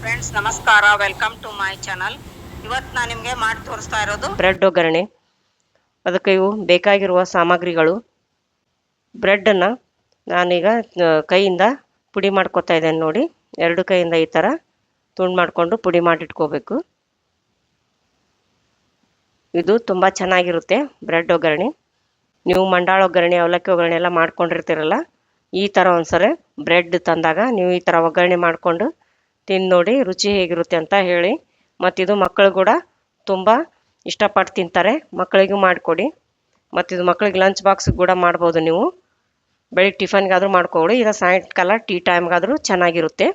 Friends ನಮಸ್ಕಾರ, welcome to my channel. ಇವತ್ತು ನಾನು ನಿಮಗೆ ಮಾಡಿ ತೋರಿಸ್ತಾ ಇರೋದು ಬ್ರೆಡ್ ಒಗ್ಗರಣೆ. ಅದಕ್ಕೆ ಇವು ಬೇಕಾಗಿರುವ ಸಾಮಗ್ರಿಗಳು: ಬ್ರೆಡ್ಡನ್ನು ನಾನೀಗ ಕೈಯಿಂದ ಪುಡಿ ಮಾಡ್ಕೊತಾ ಇದ್ದೇನೆ ನೋಡಿ. ಎರಡು ಕೈಯಿಂದ ಈ ಥರ ತುಂಡು ಮಾಡಿಕೊಂಡು ಪುಡಿ ಮಾಡಿಟ್ಕೋಬೇಕು. ಇದು ತುಂಬ ಚೆನ್ನಾಗಿರುತ್ತೆ ಬ್ರೆಡ್ ಒಗ್ಗರಣೆ. ನೀವು ಮಂಡಾಳ ಒಗ್ಗರಣೆ, ಅವಲಕ್ಕಿ ಒಗ್ಗರಣೆ ಎಲ್ಲ ಮಾಡ್ಕೊಂಡಿರ್ತೀರಲ್ಲ, ಈ ಥರ ಒಂದ್ಸರಿ ಬ್ರೆಡ್ ತಂದಾಗ ನೀವು ಈ ಥರ ಒಗ್ಗರಣೆ ಮಾಡಿಕೊಂಡು ತಿಂದು ನೋಡಿ ರುಚಿ ಹೇಗಿರುತ್ತೆ ಅಂತ ಹೇಳಿ. ಮತ್ತಿದು ಮಕ್ಕಳು ಕೂಡ ತುಂಬ ಇಷ್ಟಪಟ್ಟು ತಿಂತಾರೆ. ಮಕ್ಕಳಿಗೂ ಮಾಡಿಕೊಡಿ. ಮತ್ತಿದು ಮಕ್ಕಳಿಗೆ ಲಂಚ್ ಬಾಕ್ಸ್ ಕೂಡ ಮಾಡ್ಬೋದು. ನೀವು ಬೆಳಿಗ್ಗೆ ಟಿಫನ್ಗಾದರೂ ಮಾಡ್ಕೊಡಿ, ಇಲ್ಲ ಸಾಯಂಕಾಲ ಟೀ ಟೈಮ್ಗಾದರೂ ಚೆನ್ನಾಗಿರುತ್ತೆ.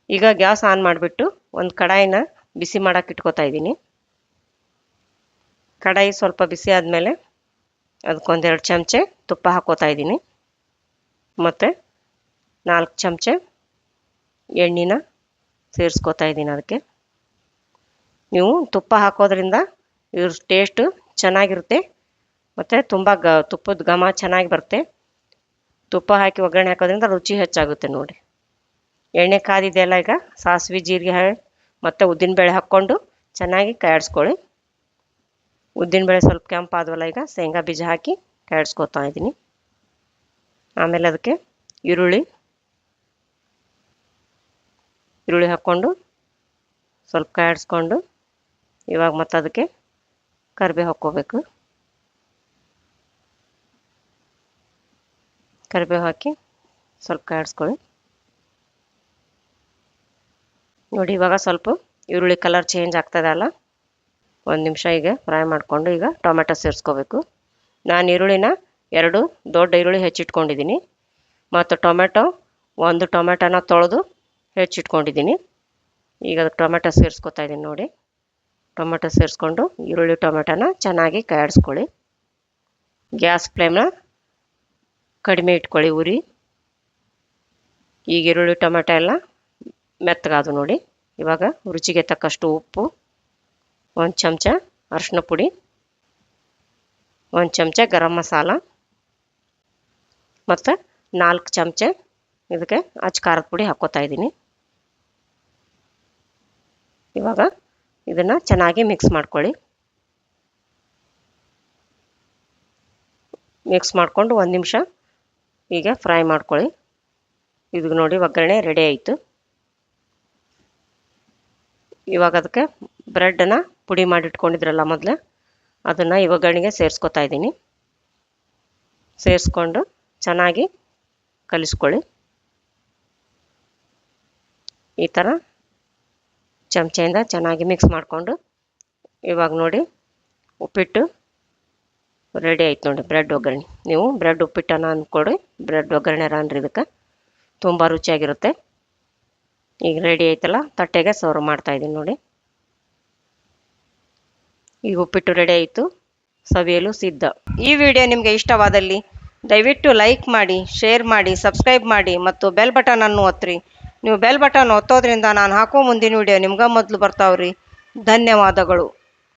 ಈಗ ಗ್ಯಾಸ್ ಆನ್ ಮಾಡಿಬಿಟ್ಟು ಒಂದು ಕಡಾಯಿನ ಬಿಸಿ ಮಾಡೋಕೆ ಇಟ್ಕೊತಾ ಇದ್ದೀನಿ. ಕಡಾಯಿ ಸ್ವಲ್ಪ ಬಿಸಿ ಆದಮೇಲೆ ಅದಕ್ಕೊಂದೆರಡು ಚಮಚೆ ತುಪ್ಪ ಹಾಕೋತಾ ಇದ್ದೀನಿ. ಮತ್ತು 4 ಚಮಚೆ ಎಣ್ಣೆನ ಸೇರಿಸ್ಕೊತಾ ಇದ್ದೀನಿ. ಅದಕ್ಕೆ ನೀವು ತುಪ್ಪ ಹಾಕೋದ್ರಿಂದ ಇದ್ರ ಟೇಸ್ಟು ಚೆನ್ನಾಗಿರುತ್ತೆ ಮತ್ತು ತುಂಬ ತುಪ್ಪದ ಘಮ ಚೆನ್ನಾಗಿ ಬರುತ್ತೆ. ತುಪ್ಪ ಹಾಕಿ ಒಗ್ಗರಣೆ ಹಾಕೋದ್ರಿಂದ ರುಚಿ ಹೆಚ್ಚಾಗುತ್ತೆ ನೋಡಿ. ಎಣ್ಣೆ ಕಾದಿದೆಯಲ್ಲ, ಈಗ ಸಾಸಿವೆ, ಜೀರಿಗೆ ಮತ್ತು ಉದ್ದಿನಬೇಳೆ ಹಾಕ್ಕೊಂಡು ಚೆನ್ನಾಗಿ ಕಾಯಿಸ್ಕೊಳ್ಳಿ. ಉದ್ದಿನಬೇಳೆ ಸ್ವಲ್ಪ ಕೆಂಪಾದವಲ್ಲ, ಈಗ ಶೇಂಗಾ ಬೀಜ ಹಾಕಿ ಕಾಯಿಸ್ಕೊತಾ ಇದ್ದೀನಿ. ಆಮೇಲೆ ಅದಕ್ಕೆ ಈರುಳ್ಳಿ ಹಾಕ್ಕೊಂಡು ಸ್ವಲ್ಪ ಕಾಯಿಸ್ಕೊಂಡು, ಇವಾಗ ಮತ್ತು ಅದಕ್ಕೆ ಕರಿಬೇವು ಹಾಕ್ಕೋಬೇಕು. ಕರಿಬೇವು ಹಾಕಿ ಸ್ವಲ್ಪ ಕಾಯಿಸ್ಕೊಳ್ಳಿ ನೋಡಿ. ಇವಾಗ ಸ್ವಲ್ಪ ಈರುಳ್ಳಿ ಕಲರ್ ಚೇಂಜ್ ಆಗ್ತದೆ ಅಲ್ಲ, ಒಂದು ನಿಮಿಷ ಈಗ ಫ್ರೈ ಮಾಡಿಕೊಂಡು ಈಗ ಟೊಮೆಟೊ ಸೇರಿಸ್ಕೋಬೇಕು. ನಾನು ಈರುಳ್ಳಿನ 2 ದೊಡ್ಡ ಈರುಳ್ಳಿ ಹೆಚ್ಚಿಟ್ಕೊಂಡಿದ್ದೀನಿ. ಮತ್ತು ಒಂದು ಟೊಮೆಟೊನ ತೊಳೆದು ಹೆಚ್ಚಿಟ್ಕೊಂಡಿದ್ದೀನಿ. ಈಗ ಟೊಮೆಟೊ ಸೇರಿಸ್ಕೊತಾ ಇದ್ದೀನಿ ನೋಡಿ. ಟೊಮೆಟೊ ಸೇರಿಸ್ಕೊಂಡು ಈರುಳ್ಳಿ ಟೊಮೆಟೊನ ಚೆನ್ನಾಗಿ ಕಾಯಿಸ್ಕೊಳ್ಳಿ. ಗ್ಯಾಸ್ ಫ್ಲೇಮ್ನ ಕಡಿಮೆ ಇಟ್ಕೊಳ್ಳಿ ಉರಿ. ಈಗ ಈರುಳ್ಳಿ ಟೊಮೆಟೊ ಎಲ್ಲ ಮೆತ್ತಗಾದು ನೋಡಿ. ಇವಾಗ ರುಚಿಗೆ ತಕ್ಕಷ್ಟು ಉಪ್ಪು, 1 ಚಮಚ ಅರಿಶಿನ ಪುಡಿ, 1 ಚಮಚ ಗರಂ ಮಸಾಲ ಮತ್ತು 4 ಚಮಚೆ ಇದಕ್ಕೆ ಅಚ್ಚ ಖಾರದ ಪುಡಿ ಹಾಕ್ಕೋತಾ ಇದ್ದೀನಿ. ಇವಾಗ ಇದನ್ನು ಚೆನ್ನಾಗಿ ಮಿಕ್ಸ್ ಮಾಡ್ಕೊಳ್ಳಿ. ಮಿಕ್ಸ್ ಮಾಡಿಕೊಂಡು 1 ನಿಮಿಷ ಈಗ ಫ್ರೈ ಮಾಡ್ಕೊಳ್ಳಿ. ಇದು ನೋಡಿ ಒಗ್ಗರಣೆ ರೆಡಿ ಆಯಿತು. ಇವಾಗ ಅದಕ್ಕೆ ಬ್ರೆಡ್ಡನ್ನು ಪುಡಿ ಮಾಡಿಟ್ಕೊಂಡಿದ್ರಲ್ಲ ಮೊದಲು, ಅದನ್ನು ಈ ಒಗ್ಗರಣೆಗೆ ಸೇರಿಸ್ಕೊತಾ ಇದ್ದೀನಿ. ಸೇರಿಸ್ಕೊಂಡು ಚೆನ್ನಾಗಿ ಕಲಿಸ್ಕೊಳ್ಳಿ. ಈ ಥರ ಚಮಚೆಯಿಂದ ಚೆನ್ನಾಗಿ ಮಿಕ್ಸ್ ಮಾಡಿಕೊಂಡು, ಇವಾಗ ನೋಡಿ ಉಪ್ಪಿಟ್ಟು ರೆಡಿ ಆಯ್ತು ನೋಡಿ ಬ್ರೆಡ್ ಒಗ್ಗರಣೆ. ನೀವು ಬ್ರೆಡ್ ಉಪ್ಪಿಟ್ಟನ್ನು ಅಂದ್ಕೊಡಿ, ಬ್ರೆಡ್ ಒಗ್ಗರಣೆ ರಾನ್ರಿ, ಇದಕ್ಕೆ ತುಂಬ ರುಚಿಯಾಗಿರುತ್ತೆ. ಈಗ ರೆಡಿ ಆಯ್ತಲ್ಲ, ತಟ್ಟೆಗೆ ಸರ್ವ್ ಮಾಡ್ತಾಯಿದ್ದೀನಿ ನೋಡಿ. ಈಗ ಉಪ್ಪಿಟ್ಟು ರೆಡಿ ಆಯಿತು, ಸವಿಯಲು ಸಿದ್ಧ. ಈ ವಿಡಿಯೋ ನಿಮಗೆ ಇಷ್ಟವಾದಲ್ಲಿ ದಯವಿಟ್ಟು ಲೈಕ್ ಮಾಡಿ, ಶೇರ್ ಮಾಡಿ, ಸಬ್ಸ್ಕ್ರೈಬ್ ಮಾಡಿ ಮತ್ತು ಬೆಲ್ ಬಟನನ್ನು ಒತ್ತಿರಿ. ನೀವು ಬೆಲ್ ಬಟನ್ ಒತ್ತೋದ್ರಿಂದ ನಾನು ಹಾಕೋ ಮುಂದಿನ ವಿಡಿಯೋ ನಿಮ್ಗೆ ಮೊದಲು ಬರ್ತಾವ್ರಿ. ಧನ್ಯವಾದಗಳು.